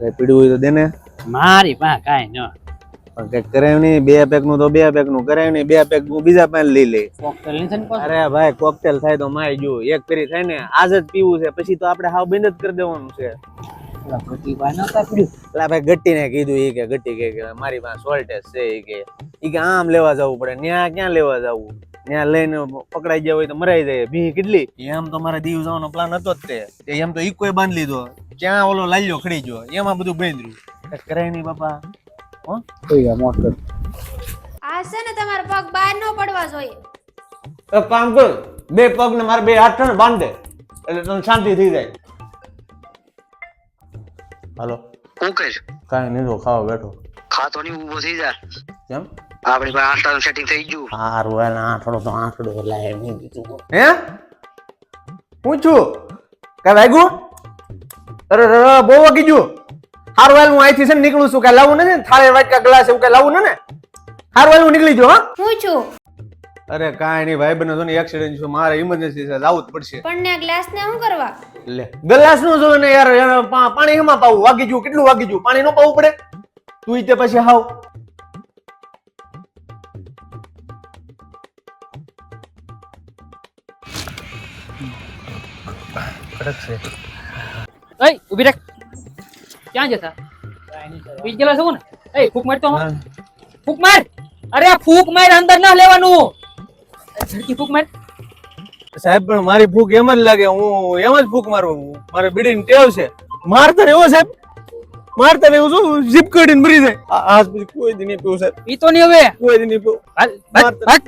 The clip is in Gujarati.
કઈ પીડ્યું હોય તો દેને. મારી પાસે કાંઈ ન. પણ કઈક કરાય નહીં, 2 પેક નું તો 2 પેક નું કરાય નહીં, 2 પેક નું બીજા પાસે લઈ લે. કોકટેલ નથી ને પાછું? અરે ભાઈ કોકટેલ થાય તો માય જો, એક ફેરી થાય ને આજ જ પીવું છે, પછી તો આપણે હાવ બંધ જ કરી દેવાનું છે. ગટી પાસે નતા પીડ્યું. એટલે ભાઈ ગટ્ટી ને કીધું એ કે ગટ્ટી કે મારી પાસે સોલ્ટેજ છે એ કે આમ લેવા જવું પડે. ન્યા ક્યાં લેવા જવું? ત્યાં લઈને પકડાઈ ગયા હોય તો મરાઈ જાય. ભી કેટલી એમ તો મારે દીવ જવાનો પ્લાન હતો જ તે એમ તો ઈકોય બાંધી લીધો, ક્યાં ઓલો લાલ્યો ખડી ગયો, એમાં બધું બાંધ્યું. કરાય નહીં બાપા. હો થઈ ગયા મોટ કર. આ છે ને તમારા પગ બહાર ન પડવા જોઈએ. એક કામ કર, 2 પગ ને મારે 2 હાથ ને બાંધ દે એટલે તને શાંતિ થઈ જાય. હાલો હું કહીશ કાંઈ નહીં, તો ખાવા બેઠો. ખાતો નહીં ઊભો થઈ જા. કેમ? આપણી પાસે આટાનું સેટિંગ થઈ ગયું. હારું હાલ આઠડો તો આઠડો લાય નહીં દીધું. હે પૂછું કાંઈ વાગ્યું? અરે બહુ વાગી ગયું. હારું હાલ હું અહીંથી છે ને નીકળું છું. કાંઈ લાવવું નથી ને? થાળે વાટકા ગ્લાસ એવું કાંઈ લાવવું ને? હારું હાલ હું નીકળી જાઉં. હા હું છું. અરે કાંઈ નહીં ભાઈ, બને તો ને એક્સિડન્ટ છે, મારે ઇમરજન્સી છે, લાવવું જ પડશે. પણ ને ગ્લાસ ને શું કરવા? લે ગ્લાસ નું જોવે ને યાર, પાણી એમાં પાવું. વાગી ગયું, કેટલું વાગી ગયું? પાણી નો પાવું પડે? તું તે પછી હાવ કડક છે. એય ઊભી રાખ. ક્યાં જતા? પી ગયેલા છો ને? એય ફૂક મારતો હો. ફૂક માર. અરે ફૂક માર, અંદર ના લેવાનું. ઝડકી ફૂક માર. સાહેબ પણ મારી ભૂખ એમ જ લાગે, હું એમ જ ભૂખ મારું. મારે બીડીની ટેવ છે. મારતા રહેવો સાહેબ, મારતા રહેવું છું, જીપ કાઢીને મરી જાય. આ કોઈ દી નહીં પીવું સાહેબ, ઈ તો નહીં હવે. કોઈ દી નહીં પીવું. ભાગ ભાગ.